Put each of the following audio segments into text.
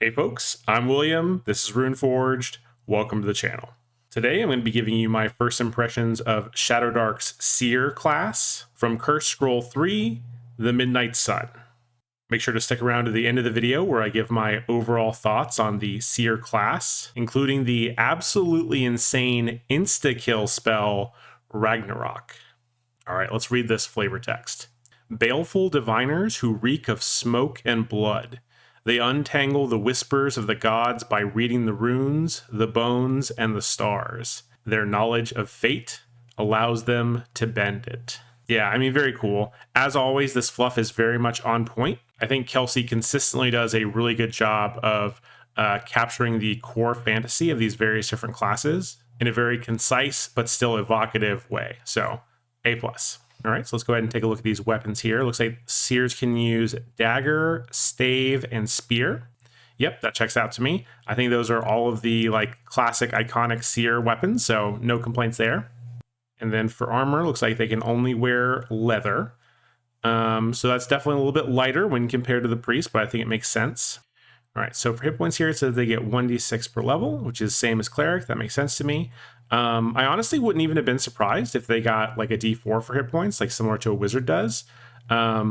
Hey folks, I'm William, this is Runeforged, welcome to the channel. Today I'm going to be giving you my first impressions of Shadowdark's Seer class from Cursed Scroll 3, The Midnight Sun. Make sure to stick around to the end of the video where I give my overall thoughts on the Seer class, including the absolutely insane insta-kill spell, RAGNAROK. Alright, let's read this flavor text. Baleful diviners who reek of smoke and blood. They untangle the whispers of the gods by reading the runes, the bones, and the stars. Their knowledge of fate allows them to bend it. Yeah, I mean, very cool. As always, this fluff is very much on point. I think Kelsey consistently does a really good job of capturing the core fantasy of these various different classes in a very concise but still evocative way. So, A+. All right, so let's go ahead and take a look at these weapons here. Looks like Seers can use dagger, stave, and spear. Yep, that checks out to me. I think those are all of the classic iconic Seer weapons, so no complaints there. And then for armor, looks like they can only wear leather. So that's definitely a little bit lighter when compared to the priest, but I think it makes sense. All right, so for hit points here, it says they get 1d6 per level, which is same as cleric. That makes sense to me. I honestly wouldn't even have been surprised if they got like a d4 for hit points, like similar to a wizard does. I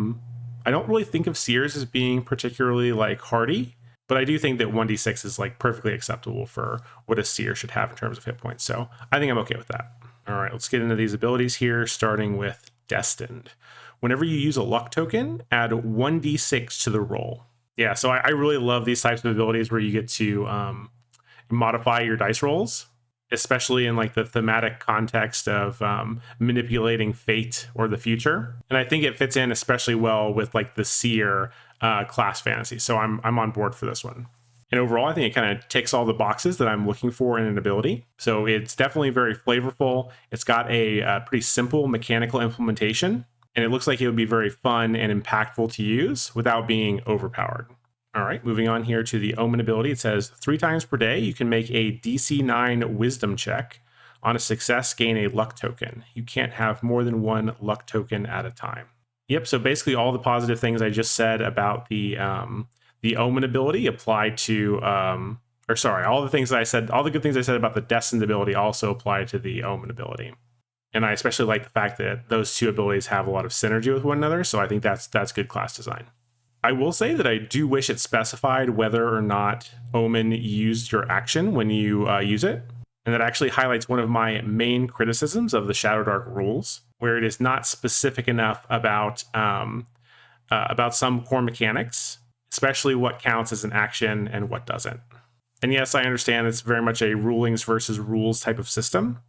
don't really think of Seers as being particularly hardy, but I do think that 1d6 is perfectly acceptable for what a Seer should have in terms of hit points. So I think I'm okay with that. All right, let's get into these abilities here, starting with Destined. Whenever you use a luck token, add 1d6 to the roll. Yeah, so I really love these types of abilities where you get to modify your dice rolls, especially in the thematic context of manipulating fate or the future. And I think it fits in especially well with the Seer class fantasy. So I'm on board for this one. And overall, I think it kind of ticks all the boxes that I'm looking for in an ability. So it's definitely very flavorful. It's got a pretty simple mechanical implementation, and it looks like it would be very fun and impactful to use without being overpowered. All right, moving on here to the Omen ability. It says 3 times per day, you can make a DC 9 wisdom check. On a success, gain a luck token. You can't have more than 1 luck token at a time. Yep, so basically all the positive things I just said about the Omen ability apply to, all the things that I said, all the good things I said about the Destined ability also apply to the Omen ability. And I especially like the fact that those two abilities have a lot of synergy with one another, so I think that's good class design. I will say that I do wish it specified whether or not Omen used your action when you use it. And that actually highlights one of my main criticisms of the Shadowdark rules, where it is not specific enough about some core mechanics, especially what counts as an action and what doesn't. And yes, I understand it's very much a rulings versus rules type of system,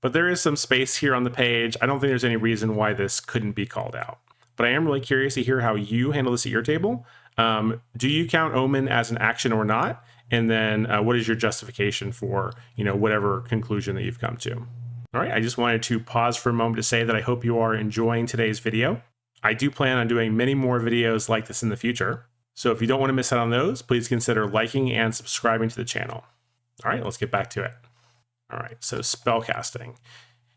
but there is some space here on the page. I don't think there's any reason why this couldn't be called out. But I am really curious to hear how you handle this at your table. Do you count Omen as an action or not? And then what is your justification for, whatever conclusion that you've come to? All right, I just wanted to pause for a moment to say that I hope you are enjoying today's video. I do plan on doing many more videos like this in the future. So if you don't want to miss out on those, please consider liking and subscribing to the channel. All right, let's get back to it. All right, so spellcasting.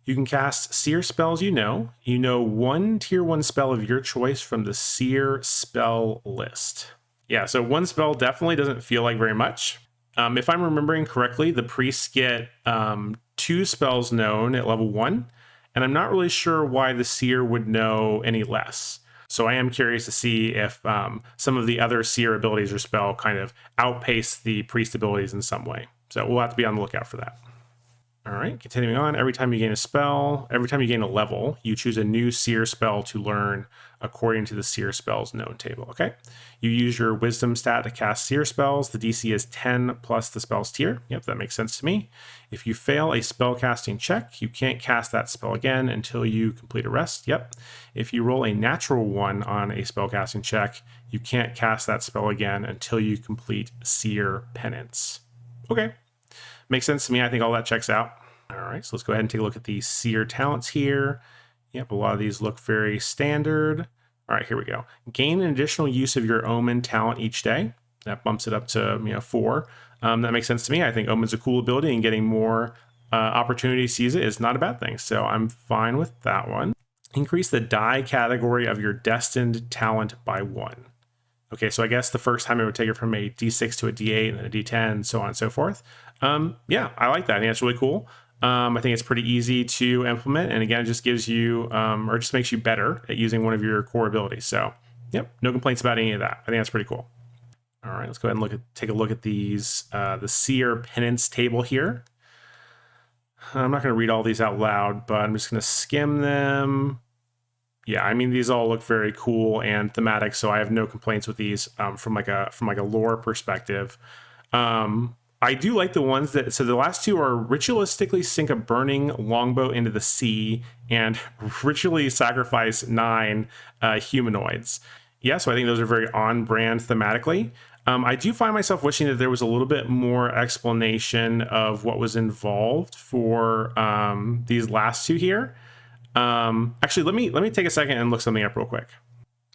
You can cast Seer spells you know. You know 1 tier 1 spell of your choice from the Seer spell list. Yeah, so 1 spell definitely doesn't feel like very much. If I'm remembering correctly, the priests get 2 spells known at level 1, and I'm not really sure why the Seer would know any less. So I am curious to see if some of the other Seer abilities or spell kind of outpace the priest abilities in some way. So we'll have to be on the lookout for that. All right, continuing on, every time you gain a level, you choose a new Seer spell to learn according to the Seer spells known table, okay? You use your wisdom stat to cast Seer spells. The DC is 10 plus the spell's tier. Yep, that makes sense to me. If you fail a spellcasting check, you can't cast that spell again until you complete a rest. Yep. If you roll a natural 1 on a spellcasting check, you can't cast that spell again until you complete Seer Penance. Okay. Makes sense to me. I think all that checks out. All right, so let's go ahead and take a look at the Seer talents here. Yep, a lot of these look very standard. All right, here we go. Gain an additional use of your Omen talent each day. That bumps it up to 4. That makes sense to me. I think Omen's a cool ability, and getting more opportunities to use it is not a bad thing. So I'm fine with that one. Increase the die category of your Destined talent by 1. Okay, so I guess the first time it would take it from a D6 to a D8 and then a D10, so on and so forth. Yeah, I like that. I think that's really cool. I think it's pretty easy to implement, and again, it just gives you, or just makes you better at using one of your core abilities. So, yep, no complaints about any of that. I think that's pretty cool. All right, let's go ahead and take a look at these, the Seer Penance table here. I'm not going to read all these out loud, but I'm just going to skim them. Yeah, I mean, these all look very cool and thematic, so I have no complaints with these from like a lore perspective. I do like the ones that, so the last two are ritualistically sink a burning longbow into the sea and ritually sacrifice 9 humanoids. Yeah, so I think those are very on brand thematically. I do find myself wishing that there was a little bit more explanation of what was involved for these last two here. Actually, let me take a second and look something up real quick.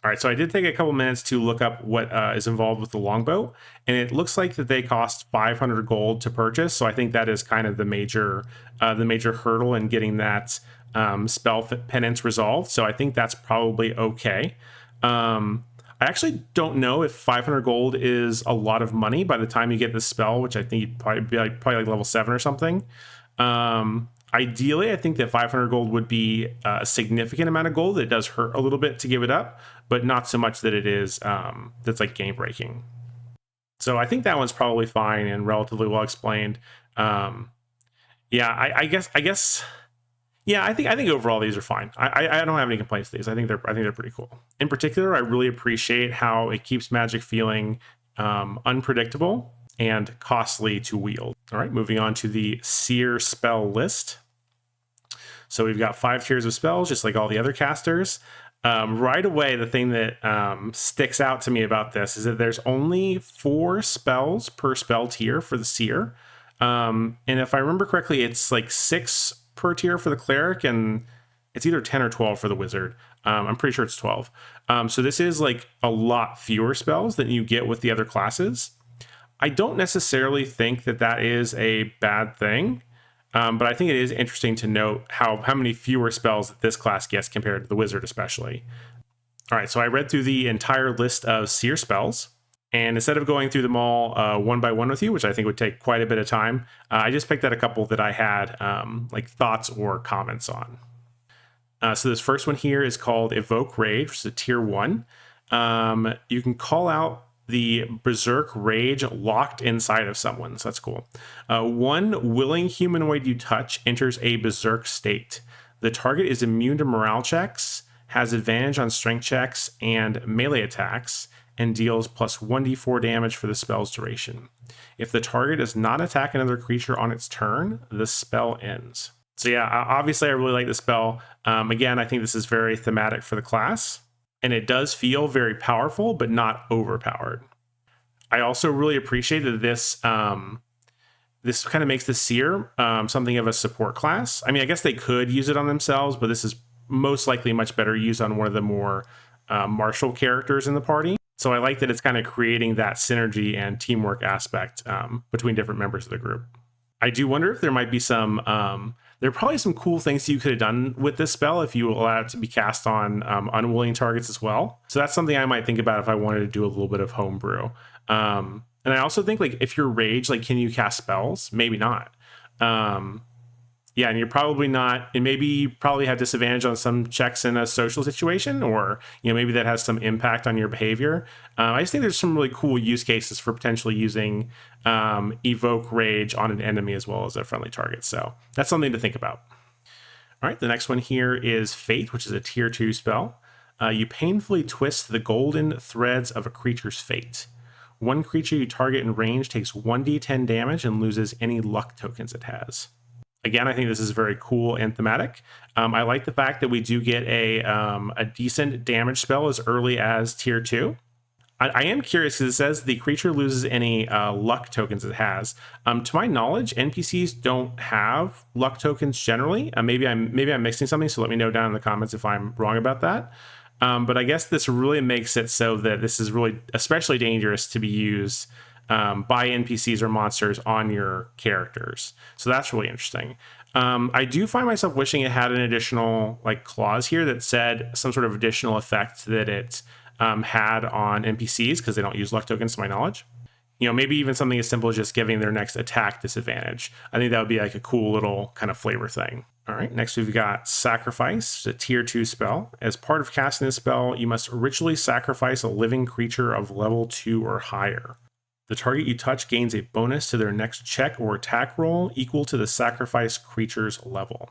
All right, so I did take a couple minutes to look up what is involved with the longbow, and it looks like that they cost 500 gold to purchase. So I think that is kind of the major hurdle in getting that spell penance resolved. So I think that's probably okay. I actually don't know if 500 gold is a lot of money by the time you get the spell, which I think you'd probably be like level 7 or something. Ideally, I think that 500 gold would be a significant amount of gold. It does hurt a little bit to give it up, but not so much that it is that's like game breaking. So I think that one's probably fine and relatively well explained. Yeah, I guess. Yeah, I think overall these are fine. I don't have any complaints with these. I think they're pretty cool. In particular, I really appreciate how it keeps Magic feeling unpredictable and costly to wield. All right, moving on to the Seer spell list. So we've got 5 tiers of spells, just like all the other casters. Right away, the thing that sticks out to me about this is that there's only 4 spells per spell tier for the Seer. And if I remember correctly, it's like 6 per tier for the Cleric, and it's either 10 or 12 for the Wizard. I'm pretty sure it's 12. So this is like a lot fewer spells than you get with the other classes. I don't necessarily think that that is a bad thing. But I think it is interesting to note how many fewer spells that this class gets compared to the Wizard especially. All right, so I read through the entire list of Seer spells, and instead of going through them all one by one with you, which I think would take quite a bit of time, I just picked out a couple that I had like thoughts or comments on. So this first one here is called Evoke Rage, which is a tier 1. You can call out the Berserk Rage locked inside of someone, so that's cool. 1 willing humanoid you touch enters a Berserk state. The target is immune to morale checks, has advantage on strength checks and melee attacks, and deals plus 1d4 damage for the spell's duration. If the target does not attack another creature on its turn, the spell ends. So yeah, obviously I really like the spell. Again, I think this is very thematic for the class, and it does feel very powerful, but not overpowered. I also really appreciate that this this kind of makes the Seer something of a support class. I mean, I guess they could use it on themselves, but this is most likely much better used on one of the more martial characters in the party. So I like that it's kind of creating that synergy and teamwork aspect between different members of the group. I do wonder if there might be some, there are probably some cool things you could have done with this spell if you allow it to be cast on unwilling targets as well. So that's something I might think about if I wanted to do a little bit of homebrew. And I also think, like, if you're rage, like, can you cast spells? Maybe not. Yeah, and you're probably not, and maybe you probably have disadvantage on some checks in a social situation, or, you know, maybe that has some impact on your behavior. I just think there's some really cool use cases for potentially using Evoke Rage on an enemy as well as a friendly target. So that's something to think about. All right, the next one here is Fate, which is a tier 2 spell. You painfully twist the golden threads of a creature's fate. 1 creature you target in range takes 1d10 damage and loses any luck tokens it has. Again, I think this is very cool and thematic. I like the fact that we do get a decent damage spell as early as tier 2. I am curious because it says the creature loses any luck tokens it has. To my knowledge, NPCs don't have luck tokens generally. Maybe I'm mixing something, so let me know down in the comments if I'm wrong about that. But I guess this really makes it so that this is really especially dangerous to be used by NPCs or monsters on your characters. So that's really interesting. I do find myself wishing it had an additional like clause here that said some sort of additional effect that it had on NPCs because they don't use luck tokens to my knowledge. Maybe even something as simple as just giving their next attack disadvantage. I think that would be like a cool little kind of flavor thing. All right, next we've got Sacrifice, a tier 2 spell. As part of casting this spell, you must ritually sacrifice a living creature of level 2 or higher. The target you touch gains a bonus to their next check or attack roll equal to the sacrifice creature's level.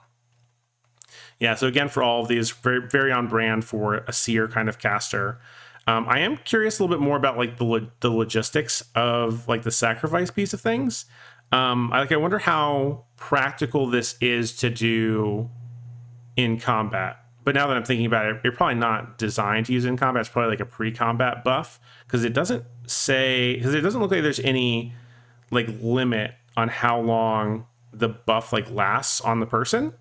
Yeah, so again, for all of these, very, very on brand for a Seer kind of caster. I am curious a little bit more about like the logistics of like the sacrifice piece of things. I wonder how practical this is to do in combat. But now that I'm thinking about it, you're probably not designed to use in combat. It's probably like a pre-combat buff because it doesn't look like there's any like limit on how long the buff like lasts on the person.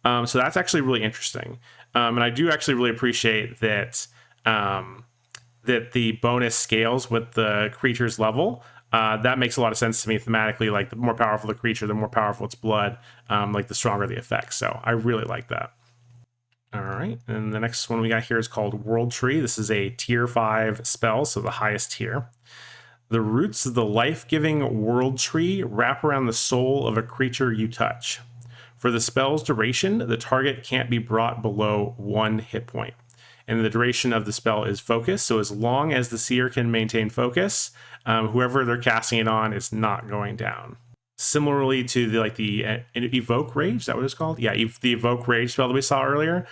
So that's actually really interesting. And I do actually really appreciate that that the bonus scales with the creature's level. That makes a lot of sense to me thematically. Like the more powerful the creature, the more powerful its blood, like the stronger the effects. So I really like that. All right, and the next one we got here is called World Tree. This is a tier 5 spell, so the highest tier. The roots of the life-giving World Tree wrap around the soul of a creature you touch. For the spell's duration, the target can't be brought below 1 hit point. And the duration of the spell is focus, so as long as the Seer can maintain focus, whoever they're casting it on is not going down. Similarly to the Evoke Rage, is that what it's called? Yeah, the Evoke Rage spell that we saw earlier.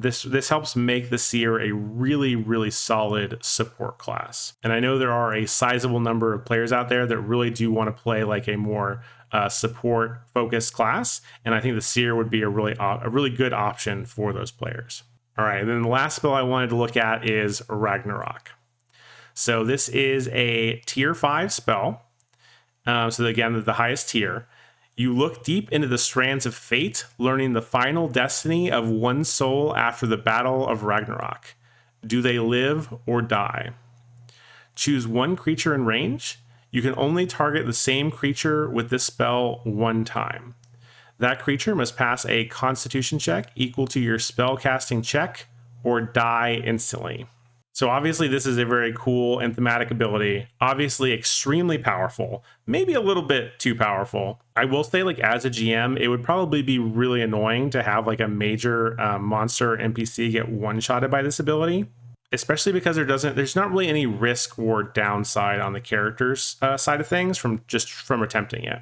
This helps make the Seer a really, really solid support class. And I know there are a sizable number of players out there that really do want to play like a more support focused class, and I think the Seer would be a really good option for those players. All right, and then the last spell I wanted to look at is RAGNAROK. So this is a tier 5 spell. So again, the highest tier. You look deep into the strands of fate, learning the final destiny of one soul after the battle of Ragnarok. Do they live or die? Choose one creature in range. You can only target the same creature with this spell one time. That creature must pass a Constitution check equal to your spellcasting check or die instantly. So obviously this is a very cool and thematic ability, obviously extremely powerful, maybe a little bit too powerful. I will say, like, as a GM, it would probably be really annoying to have like a major monster NPC get one-shotted by this ability, especially because there's not really any risk or downside on the character's side of things from attempting it.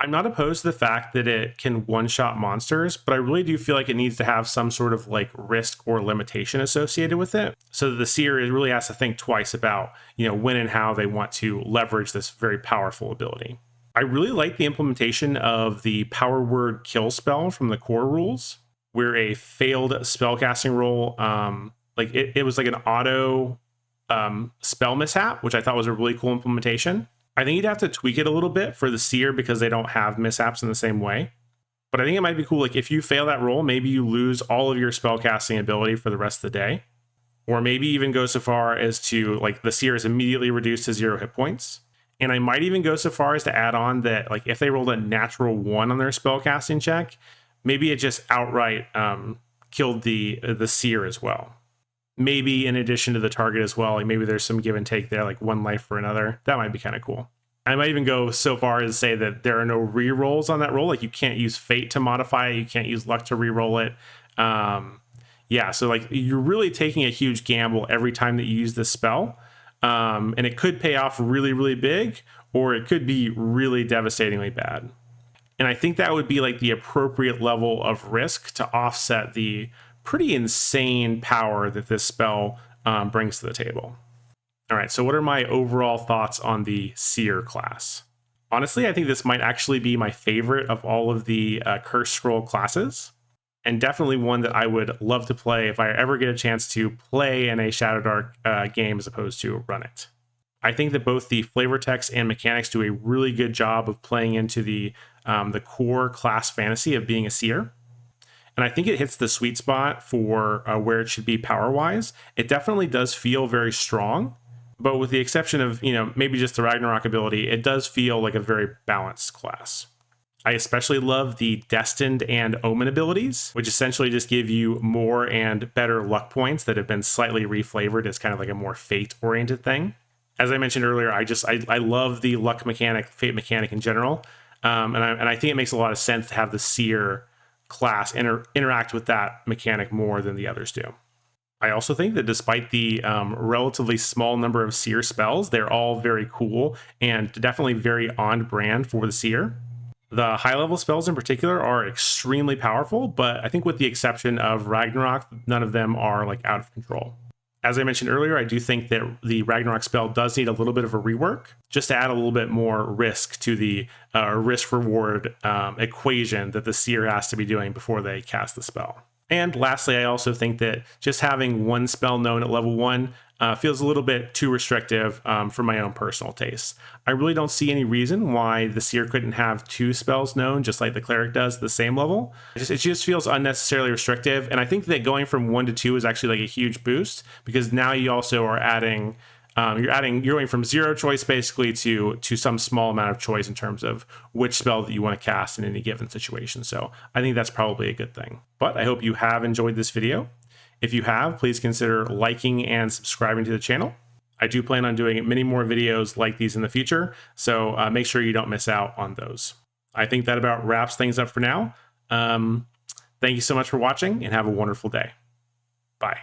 I'm not opposed to the fact that it can one-shot monsters, but I really do feel like it needs to have some sort of like risk or limitation associated with it, so that the Seer really has to think twice about, when and how they want to leverage this very powerful ability. I really like the implementation of the power word kill spell from the core rules, where a failed spellcasting roll, it was like an auto spell mishap, which I thought was a really cool implementation. I think you'd have to tweak it a little bit for the Seer because they don't have mishaps in the same way. But I think it might be cool, like if you fail that roll, maybe you lose all of your spellcasting ability for the rest of the day. Or maybe even go so far as to, like, the Seer is immediately reduced to 0 hit points. And I might even go so far as to add on that, like, if they rolled a natural 1 on their spellcasting check, maybe it just outright killed the Seer as well. Maybe in addition to the target as well, like maybe there's some give and take there, like one life for another. That might be kind of cool. I might even go so far as to say that there are no re-rolls on that roll. Like you can't use fate to modify it. You can't use luck to re-roll it. So like you're really taking a huge gamble every time that you use this spell. And it could pay off really, really big, or it could be really devastatingly bad. And I think that would be like the appropriate level of risk to offset the pretty insane power that this spell brings to the table. All right, so what are my overall thoughts on the Seer class? Honestly, I think this might actually be my favorite of all of the Curse Scroll classes, and definitely one that I would love to play if I ever get a chance to play in a Shadowdark game as opposed to run it. I think that both the flavor text and mechanics do a really good job of playing into the core class fantasy of being a Seer. And I think it hits the sweet spot for where it should be power-wise. It definitely does feel very strong, but with the exception of, maybe just the RAGNAROK ability, it does feel like a very balanced class. I especially love the Destined and Omen abilities, which essentially just give you more and better luck points that have been slightly reflavored as kind of like a more fate-oriented thing. As I mentioned earlier, I love the luck mechanic, fate mechanic in general, and I think it makes a lot of sense to have the Seer class interact with that mechanic more than the others do. I also think that despite the relatively small number of Seer spells, they're all very cool and definitely very on brand for the Seer. The high level spells in particular are extremely powerful, but I think with the exception of Ragnarok, none of them are like out of control. As I mentioned earlier, I do think that the Ragnarok spell does need a little bit of a rework, just to add a little bit more risk to the risk-reward equation that the Seer has to be doing before they cast the spell. And lastly, I also think that just having one spell known at level 1 feels a little bit too restrictive for my own personal taste. I really don't see any reason why the Seer couldn't have 2 spells known, just like the Cleric does at the same level. It just feels unnecessarily restrictive, and I think that going from 1 to 2 is actually like a huge boost, because now you also are adding you're going from 0 choice basically to some small amount of choice in terms of which spell that you want to cast in any given situation. So I think that's probably a good thing. But I hope you have enjoyed this video. If you have, please consider liking and subscribing to the channel. I do plan on doing many more videos like these in the future, so make sure you don't miss out on those. I think that about wraps things up for now. Thank you so much for watching, and have a wonderful day. Bye.